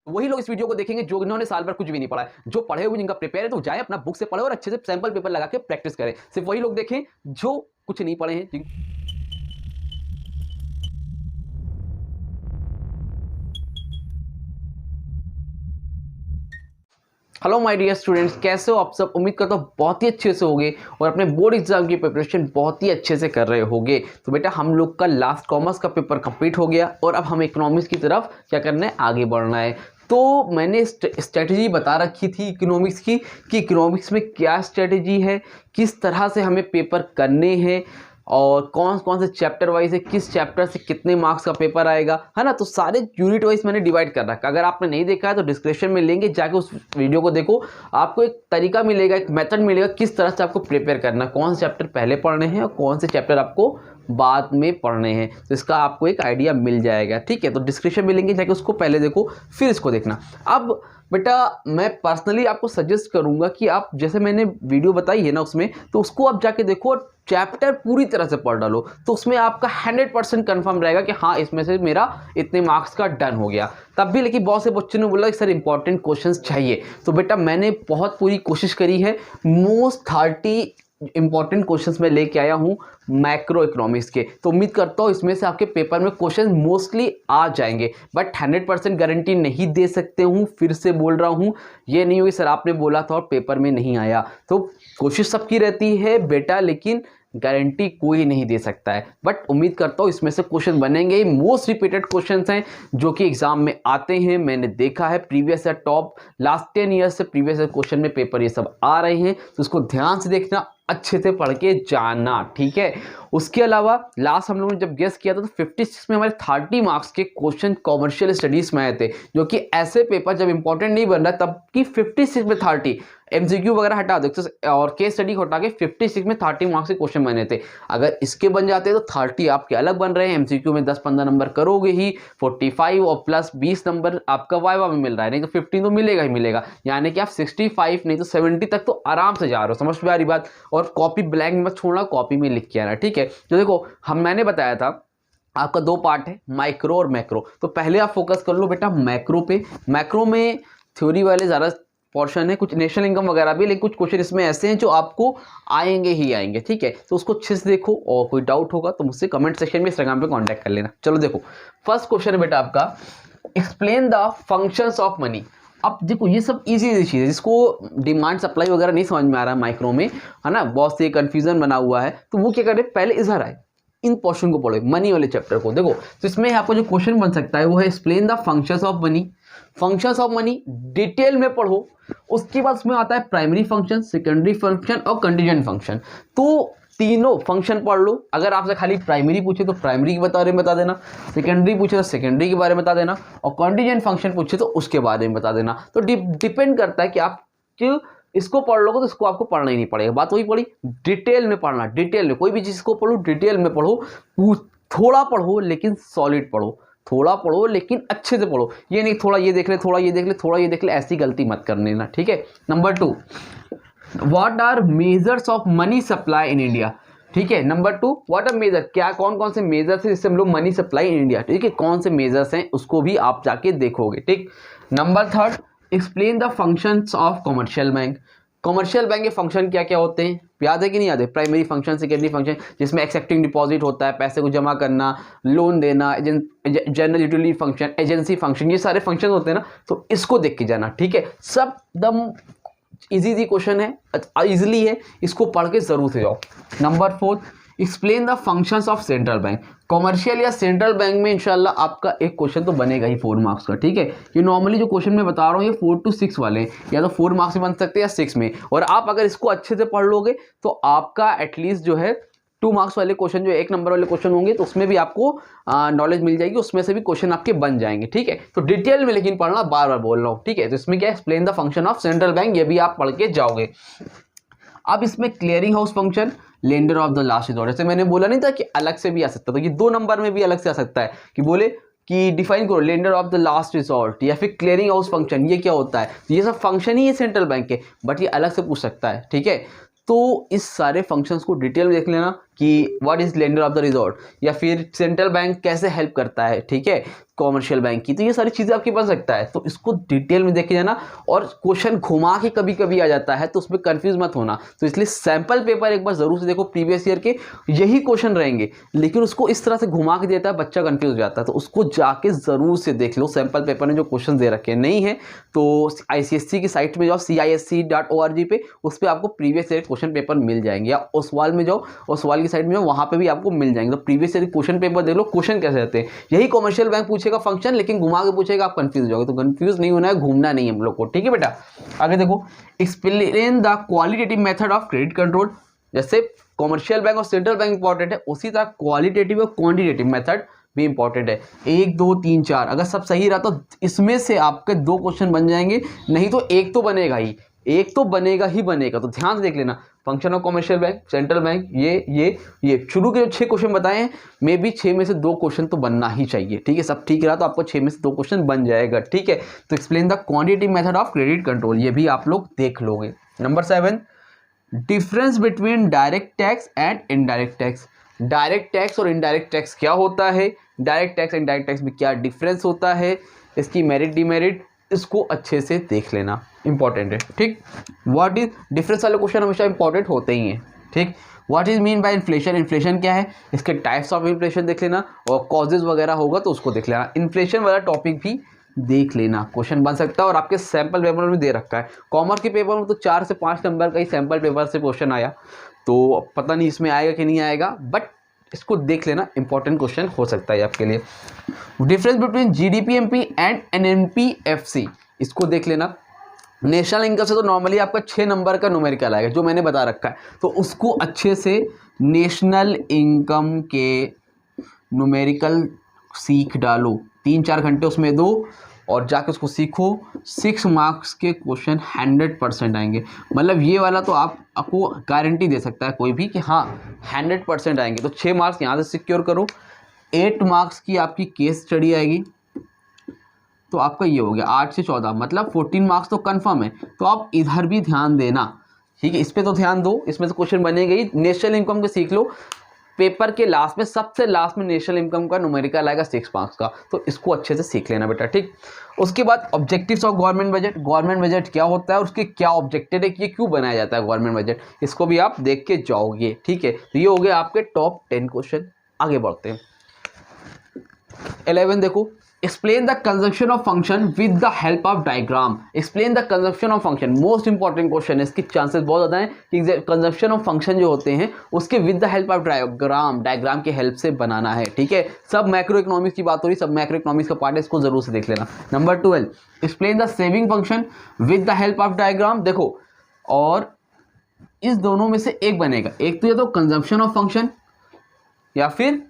वही लोग इस वीडियो को देखेंगे जो इन्होंने साल भर कुछ भी नहीं पढ़ा है। जो पढ़े हुए जिनका प्रिपेयर है तो जाए अपना बुक से पढ़े और अच्छे से सैंपल पेपर लगा के प्रैक्टिस करें। सिर्फ वही लोग देखें जो कुछ नहीं पढ़े हैं। हेलो माय डियर स्टूडेंट्स, कैसे हो आप सब? उम्मीद करता हूँ बहुत ही अच्छे से होंगे और अपने बोर्ड एग्जाम की प्रिपरेशन बहुत ही अच्छे से कर रहे होंगे। तो बेटा हम लोग का लास्ट कॉमर्स का पेपर कंप्लीट हो गया और अब हमें इकोनॉमिक्स की तरफ क्या करना है, आगे बढ़ना है। तो मैंने स्ट्रेटजी बता रखी थी इकोनॉमिक्स की कि इकोनॉमिक्स में क्या स्ट्रेटजी है, किस तरह से हमें पेपर करने हैं और कौन कौन से चैप्टर वाइज है, किस चैप्टर से कितने मार्क्स का पेपर आएगा, है ना। तो सारे यूनिट वाइज मैंने डिवाइड कर रखा। अगर आपने नहीं देखा है तो डिस्क्रिप्शन में लेंगे, जाके उस वीडियो को देखो। आपको एक तरीका मिलेगा, एक मेथड मिलेगा किस तरह से आपको प्रिपेयर करना, कौन से चैप्टर पहले पढ़ने हैं और कौन से चैप्टर आपको बाद में पढ़ने हैं। तो इसका आपको एक आइडिया मिल जाएगा, ठीक है। तो डिस्क्रिप्शन में लेंगे, जाके उसको पहले देखो फिर इसको देखना। अब बेटा मैं पर्सनली आपको सजेस्ट करूंगा कि आप जैसे मैंने वीडियो बताई है ना उसमें, तो उसको आप जाके देखो और चैप्टर पूरी तरह से पढ़ डालो। तो उसमें आपका 100% कन्फर्म रहेगा कि हाँ इसमें से मेरा इतने मार्क्स का डन हो गया। तब भी लेकिन बहुत से बच्चों ने बोला कि सर इंपॉर्टेंट क्वेश्चंस चाहिए। तो बेटा मैंने बहुत पूरी कोशिश करी है, मोस्ट 30 इंपॉर्टेंट क्वेश्चंस मैं लेके आया हूं मैक्रो इकोनॉमिक्स के। तो उम्मीद करता हूं इसमें से आपके पेपर में क्वेश्चन मोस्टली आ जाएंगे, बट 100% गारंटी नहीं दे सकते हूं। फिर से बोल रहा हूं, ये नहीं होगी सर आपने बोला था और पेपर में नहीं आया। तो कोशिश सबकी रहती है बेटा, लेकिन गारंटी कोई नहीं दे सकता है। बट उम्मीद करता हूँ इसमें से क्वेश्चन बनेंगे। मोस्ट रिपीटेड क्वेश्चंस हैं जो कि एग्जाम में आते हैं, मैंने देखा है previous year top last 10 year से प्रीवियस ईयर क्वेश्चन में पेपर ये सब आ रहे हैं। तो उसको ध्यान से देखना, अच्छे से पढ़ के जाना, ठीक है। उसके अलावा लास्ट हम लोगों ने जब गेस किया था तो 56 में हमारे 30 मार्क्स के क्वेश्चन कॉमर्शियल स्टडीज में आए थे, जो कि ऐसे पेपर जब इंपॉर्टेंट नहीं बन रहा तब की 56 में 30 एमसीक्यू वगैरह हटा दो और केस स्टडी हटा के 56 में 30 मार्क्स के क्वेश्चन बने थे। अगर इसके बन जाते तो 30 आपके अलग बन रहे हैं, एमसीक्यू में 10-15 नंबर करोगे ही, 45 और प्लस 20 नंबर आपका वाइवा में मिल रहा है, नहीं तो 15 तो मिलेगा ही मिलेगा। यानी कि आप 65 नहीं तो 70 तक तो आराम से जा रहे हो। समझ में आ रही बात? और कॉपी ब्लैंक मत छोड़ना, कॉपी में लिख के आना, ठीक है। तो देखो मैंने बताया था आपका 2 पार्ट है, माइक्रो और मैक्रो। तो पहले आप फोकस कर लो बेटा मैक्रो पे। मैक्रो में थ्योरी वाले ज़्यादा पोर्शन है, कुछ नेशनल इनकम वगैरह भी, लेकिन कुछ क्वेश्चन इसमें ऐसे हैं जो आपको आएंगे ही आएंगे, ठीक है। तो उसको अच्छे से देखो और कोई डाउट होगा तो मुझसे कमेंट सेक्शन में इंस्टाग्राम पे कांटेक्ट कर लेना। चलो देखो फर्स्ट क्वेश्चन है बेटा आपका, explain the functions of money. अब देखो ये सब इजी चीज़ है, जिसको डिमांड सप्लाई वगैरह नहीं समझ में आ रहा है माइक्रो में, है ना, बहुत से कंफ्यूजन बना हुआ है। तो वो क्या करे, पहले इधर आए, इन पोर्शन को पढ़ो, मनी वाले चैप्टर को। देखो तो इसमें आपको जो क्वेश्चन बन सकता है वो है explain the functions of money. Functions of money detail में पढ़ो। उसके बाद उसमें आता है प्राइमरी फंक्शन, सेकेंडरी फंक्शन और कंटीजेंट फंक्शन। तो तीनों फंक्शन पढ़ लो। अगर आपसे खाली प्राइमरी पूछे तो प्राइमरी के बारे में बता देना, सेकेंडरी पूछे तो सेकेंडरी के बारे में बता देना, और कंटीजेंट फंक्शन पूछे तो उसके बारे में बता देना। तो डिपेंड करता है कि आप इसको पढ़ लोगे तो इसको आपको पढ़ना ही नहीं पड़ेगा। बात वही पड़ी, डिटेल में पढ़ना, डिटेल में कोई भी चीज़ को पढ़ो डिटेल में पढ़ो। थोड़ा पढ़ो लेकिन सॉलिड पढ़ो, थोड़ा पढ़ो लेकिन अच्छे से पढ़ो। ये नहीं थोड़ा ये देख ले, थोड़ा ये देख ले, थोड़ा ये देख ले, ऐसी गलती मत कर लेना, ठीक है। Number 2, what are measures of money supply in India, ठीक है। नंबर 2, व्हाट आर मेजर, क्या कौन कौन से मेजर्स है जिससे हम लोग मनी सप्लाई इन इंडिया, ठीक है, कौन से मेजर्स हैं उसको भी आप जाके देखोगे, ठीक। Number 3, explain the functions of commercial bank. Commercial bank के फंक्शन क्या क्या होते हैं, याद है कि नहीं याद है? प्राइमरी फंक्शन, सेकेंडरी फंक्शन, जिसमें एक्सेप्टिंग डिपॉजिट होता है, पैसे को जमा करना, लोन देना, general utility function, agency function, ये सारे फंक्शन होते हैं ना। तो इसको देख के जाना, ठीक है। सब दम इजी क्वेश्चन है, इजीली है, इसको पढ़ के जरूर से जाओ। Number 4, explain the functions of central bank. Commercial या सेंट्रल बैंक में इंशाल्लाह आपका एक क्वेश्चन तो बनेगा ही 4 मार्क्स का, ठीक है। ये नॉर्मली जो क्वेश्चन मैं बता रहा हूँ ये 4 to 6 वाले हैं, या तो 4 मार्क्स में बन सकते हैं या 6 में। और आप अगर इसको अच्छे से पढ़ लोगे तो आपका एटलीस्ट जो है 2 मार्क्स वाले क्वेश्चन, जो 1 नंबर वाले क्वेश्चन होंगे, तो उसमें भी आपको नॉलेज मिल जाएगी, उसमें से भी क्वेश्चन आपके बन जाएंगे, ठीक है। तो डिटेल में लेकिन पढ़ना, बार बार बोल रहा हूँ, ठीक है। तो इसमें क्या है, explain the function of central bank, ये भी आप पढ़ के जाओगे। अब इसमें clearing house function, lender of the last resort, जैसे मैंने बोला नहीं था कि अलग से भी आ सकता था, ये 2 नंबर में भी अलग से आ सकता है कि बोले कि डिफाइन करो lender of the last resort या फिर क्लियरिंग हाउस फंक्शन, ये क्या होता है। ये सब फंक्शन ही है सेंट्रल बैंक के, बट ये अलग से पूछ सकता है, ठीक है। तो इस सारे फंक्शंस को डिटेल में देख लेना, कि what is lender of the resort, या फिर सेंट्रल बैंक कैसे हेल्प करता है, ठीक है, कॉमर्शियल बैंक की। तो ये सारी चीज़ें आपके पास सकता है, तो इसको डिटेल में देखे जाना। और क्वेश्चन घुमा के कभी कभी आ जाता है, तो उसमें कंफ्यूज मत होना। तो इसलिए सैंपल पेपर एक बार जरूर से देखो, प्रीवियस ईयर के यही क्वेश्चन रहेंगे, लेकिन उसको इस तरह से घुमा के देता है, बच्चा कंफ्यूज हो जाता है। तो उसको जाके जरूर से देख लो, सैंपल पेपर में जो क्वेश्चन दे रखे नहीं है तो ICSE की साइट में जाओ, CISC.org पे, उस पर आपको प्रीवियस ईयर क्वेश्चन पेपर मिल जाएंगे। या ओसवाल में जाओ, ओसवाल की साइट में जाओ, वहाँ पे भी आपको मिल जाएंगे। तो प्रीवियस ईयर क्वेश्चन पेपर देख लो, क्वेश्चन कैसे रहते हैं। यही कॉमर्शियल बैंक पूछेगा फंक्शन, लेकिन घुमा के पूछेगा, आप कंफ्यूज हो जाओगे। तो कंफ्यूज नहीं होना है, घूमना नहीं है हम लोग को, ठीक है बेटा। आगे देखो, explain the qualitative method of credit control. जैसे कॉमर्शियल बैंक और सेंट्रल बैंक इंपॉर्टेंट है, उसी तरह क्वालिटेटिव और क्वांटिटेटिव मेथड भी इंपॉर्टेंट है। 1 2 3 4 अगर सब सही रहा तो इसमें से आपके 2 क्वेश्चन बन जाएंगे, नहीं तो एक तो बनेगा ही, एक तो बनेगा ही बनेगा। तो ध्यान से देख लेना, function of commercial bank, central bank, ये शुरू के जो 6 क्वेश्चन बताए हैं, मे बी 6 में से 2 क्वेश्चन तो बनना ही चाहिए, ठीक है। सब ठीक रहा तो आपको 6 में से 2 क्वेश्चन बन जाएगा, ठीक है। तो explain the quantitative method of credit control, ये भी आप लोग देख लोगे। Number 7, difference between direct tax and indirect tax. Direct tax और इनडायरेक्ट टैक्स क्या होता है, डायरेक्ट टैक्स इनडायरेक्ट टैक्स में क्या डिफरेंस होता है, इसकी मेरिट डिमेरिट, इसको अच्छे से देख लेना, इंपॉर्टेंट है, ठीक। व्हाट इज डिफरेंस वाले क्वेश्चन हमेशा इंपॉर्टेंट होते ही हैं, ठीक। What is mean bye inflation, inflation क्या है, इसके टाइप्स ऑफ इन्फ्लेशन देख लेना, और कॉजेज वगैरह होगा तो उसको देख लेना। इन्फ्लेशन वाला टॉपिक भी देख लेना, क्वेश्चन बन सकता है और आपके सैंपल पेपर में दे रखा है। कॉमर्स के पेपर में तो 4 से 5 नंबर का ही सैंपल पेपर से क्वेश्चन आया, तो पता नहीं इसमें आएगा कि नहीं आएगा, बट इसको देख लेना, इंपॉर्टेंट क्वेश्चन हो सकता है आपके लिए। Difference between GDP-MP and NNP-FC, इसको देख लेना। नेशनल इनकम से तो नॉर्मली आपका 6 नंबर का न्यूमेरिकल आएगा, जो मैंने बता रखा है, तो उसको अच्छे से नेशनल इनकम के न्यूमेरिकल सीख डालो, 3-4 घंटे उसमें दो और जाके उसको सीखो। 6 मार्क्स के क्वेश्चन 100% आएंगे, मतलब ये वाला तो आपको गारंटी दे सकता है कोई भी कि हाँ 100% आएंगे। तो 6 मार्क्स यहाँ से सिक्योर करो। 8 मार्क्स की आपकी केस स्टडी आएगी, तो आपका ये हो गया 8 से 14, मतलब 14 मार्क्स तो कंफर्म है। तो आप इधर भी ध्यान देना, ठीक है, इस पर तो ध्यान दो, इसमें तो क्वेश्चन बनेगा ही। नेशनल इनकम के सीख लो, पेपर के लास्ट में, सबसे लास्ट में नेशनल इनकम का न्यूमेरिकल आएगा 6 मार्क्स का, तो इसको अच्छे से सीख लेना बेटा, ठीक। उसके बाद objectives of government budget, government budget क्या होता है और उसके क्या ऑब्जेक्टिव है, ये क्यों बनाया जाता है गवर्नमेंट बजट, इसको भी आप देख के जाओगे, ठीक है। तो ये हो गए आपके टॉप 10 क्वेश्चन। आगे बढ़ते हैं। 11 देखो, explain the consumption of function with the help of diagram. Explain the consumption of function, most important question है, इसके चांसेस बहुत ज़्यादा हैं कि कंजम्पशन ऑफ फंक्शन जो होते हैं उसके with the help of diagram, diagram के हेल्प से बनाना है, ठीक है। सब मैक्रो इकोनॉमिक्स की बात हो रही, सब मैक्रो इकोनॉमिक्स का पार्ट है, इसको जरूर से देख लेना। Number 12, explain the saving function with the help of diagram. देखो, और इस दोनों में से एक बनेगा, एक तो ये तो कंजम्पशन ऑफ फंक्शन या फिर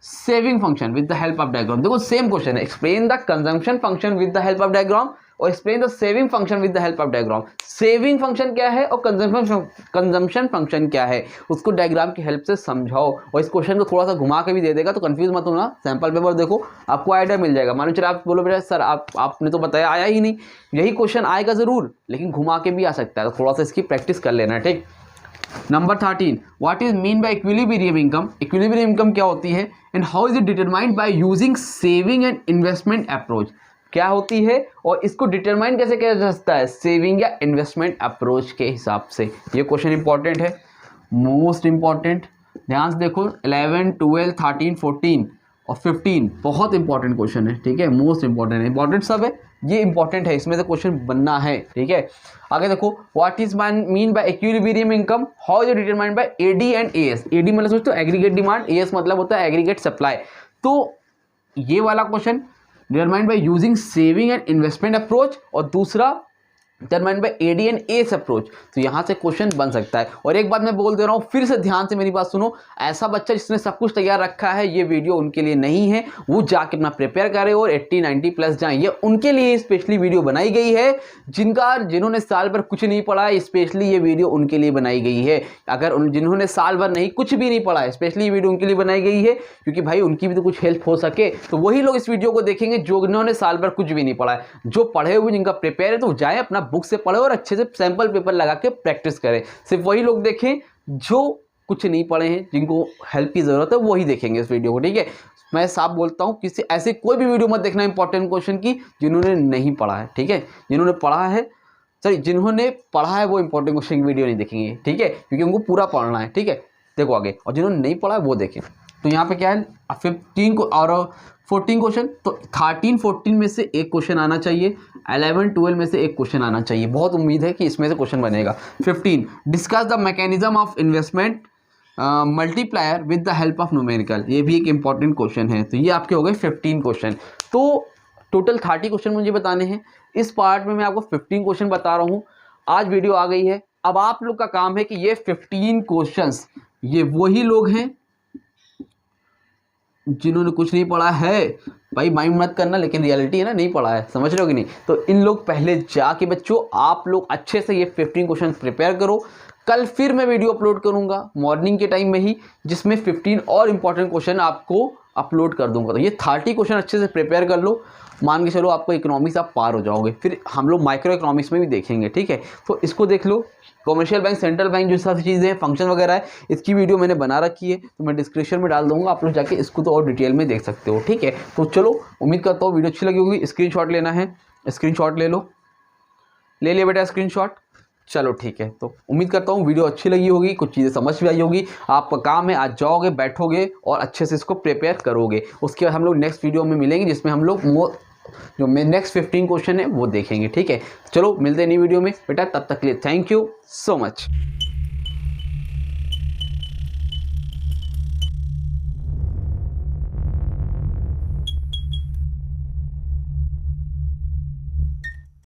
saving function with the help of diagram. देखो सेम क्वेश्चन है, explain the consumption function with the help of diagram और explain the saving function with the help of diagram. Saving function क्या है और consumption function क्या है, उसको diagram की हेल्प से समझाओ। और इस क्वेश्चन को थोड़ा सा घुमा के भी दे देगा, तो कंफ्यूज मत होना, सैंपल पेपर देखो, आपको आइडिया मिल जाएगा। मान लो चलो आप बोलो बेटा सर आपने तो बताया आया ही नहीं, यही क्वेश्चन आएगा जरूर, लेकिन घुमा के भी आ सकता है, तो थोड़ा सा इसकी प्रैक्टिस कर लेना, ठीक। Number 13, what is mean by equilibrium income. Equilibrium income क्या होती है and how is it determined by using saving and investment approach. क्या होती है और इसको डिटरमाइन कैसे किया जा सकता है, सेविंग या इन्वेस्टमेंट अप्रोच के हिसाब से। ये क्वेश्चन इंपॉर्टेंट है, मोस्ट इंपॉर्टेंट, ध्यान से देखो। 11, 12, 13, 14 और 15 बहुत इंपॉर्टेंट क्वेश्चन है, ठीक है, मोस्ट इंपॉर्टेंट है, इंपॉर्टेंट सब है, ये इंपॉर्टेंट है, इसमें से क्वेश्चन बनना है, ठीक है। आगे देखो, what is mean by equilibrium income, how is it determined by AD and AS. AD मतलब सोचते हो एग्रीगेट डिमांड, एएस मतलब होता है एग्रीगेट सप्लाई। तो ये वाला question determined by using saving and investment approach और दूसरा determined by AD and S approach. तो यहाँ से क्वेश्चन बन सकता है। और एक बात मैं बोल दे रहा हूँ, फिर से ध्यान से मेरी बात सुनो, ऐसा बच्चा जिसने सब कुछ तैयार रखा है, ये वीडियो उनके लिए नहीं है, वो जाके अपना प्रिपेयर करे और 80-90 प्लस जाए, ये उनके लिए स्पेशली वीडियो बनाई गई है। जिन्होंने साल भर कुछ नहीं पढ़ा है, स्पेशली ये वीडियो उनके लिए बनाई गई है। अगर जिन्होंने साल भर नहीं कुछ भी नहीं पढ़ा है, स्पेशली ये वीडियो उनके लिए बनाई गई है, क्योंकि भाई उनकी भी तो कुछ हेल्प हो सके। तो वही लोग इस वीडियो को देखेंगे जिन्होंने साल भर कुछ भी नहीं पढ़ा है। जो पढ़े हुए जिनका प्रिपेयर है, तो जाए अपना बुक से पढ़े और अच्छे से सैंपल पेपर लगा के प्रैक्टिस करें। सिर्फ वही लोग देखें जो कुछ नहीं पढ़े हैं, जिनको हेल्प की ज़रूरत है, वही देखेंगे इस वीडियो को, ठीक है। मैं साफ बोलता हूँ, किसी ऐसे कोई भी वीडियो मत देखना इंपॉर्टेंट क्वेश्चन की जिन्होंने नहीं पढ़ा है, ठीक है। जिन्होंने पढ़ा है वो इंपॉर्टेंट क्वेश्चन की वीडियो नहीं देखेंगे, ठीक है, क्योंकि उनको पूरा पढ़ना है, ठीक है। देखो आगे, और जिन्होंने नहीं पढ़ा है वो देखें। तो यहाँ पे क्या है, 15 को और 14 क्वेश्चन, तो 13 14 में से एक क्वेश्चन आना चाहिए, 11 12 में से एक क्वेश्चन आना चाहिए। बहुत उम्मीद है कि इसमें से क्वेश्चन बनेगा। 15 discuss the mechanism of investment multiplier with the help of numerical, ये भी एक इंपॉर्टेंट क्वेश्चन है। तो ये आपके हो गए 15 क्वेश्चन। तो टोटल 30 क्वेश्चन मुझे बताने हैं। इस पार्ट में मैं आपको 15 क्वेश्चन बता रहा हूँ। आज वीडियो आ गई है, अब आप लोग का काम है कि ये 15 क्वेश्चंस, ये वही लोग हैं जिन्होंने कुछ नहीं पढ़ा है। भाई माइंड मत करना, लेकिन रियलिटी है ना, नहीं पढ़ा है, समझ रहे हो कि नहीं। तो इन लोग पहले जाके बच्चों आप लोग अच्छे से ये 15 क्वेश्चन प्रिपेयर करो। कल फिर मैं वीडियो अपलोड करूंगा मॉर्निंग के टाइम में ही, जिसमें 15 और इंपॉर्टेंट क्वेश्चन आपको अपलोड कर दूंगा। तो ये 30 क्वेश्चन अच्छे से प्रिपेयर कर लो, मान के चलो आपको इकोनॉमिक्स आप पार हो जाओगे। फिर हम लोग माइक्रो इकोनॉमिक्स में भी देखेंगे, ठीक है। तो इसको देख लो, कॉमर्शियल बैंक, सेंट्रल बैंक, जो सारी चीज़ें हैं, फंक्शन वगैरह है, इसकी वीडियो मैंने बना रखी है, तो मैं डिस्क्रिप्शन में डाल दूंगा, आप लोग जाके इसको तो और डिटेल में देख सकते हो, ठीक है। तो चलो, उम्मीद करता हूँ वीडियो अच्छी लगी होगी। स्क्रीनशॉट लेना है, स्क्रीनशॉट ले लो, ले लिया बेटा स्क्रीनशॉट। चलो ठीक है, तो उम्मीद करता हूँ वीडियो अच्छी लगी होगी, कुछ चीज़ें समझ भी आई होगी। आपका काम है, आज जाओगे, बैठोगे और अच्छे से इसको प्रिपेयर करोगे। उसके बाद हम लोग नेक्स्ट वीडियो में मिलेंगे, जिसमें हम लोग जो नेक्स्ट 15 क्वेश्चन है वो देखेंगे, ठीक है। चलो मिलते हैं नई वीडियो में बेटा, तब तक के लिए थैंक यू सो मच।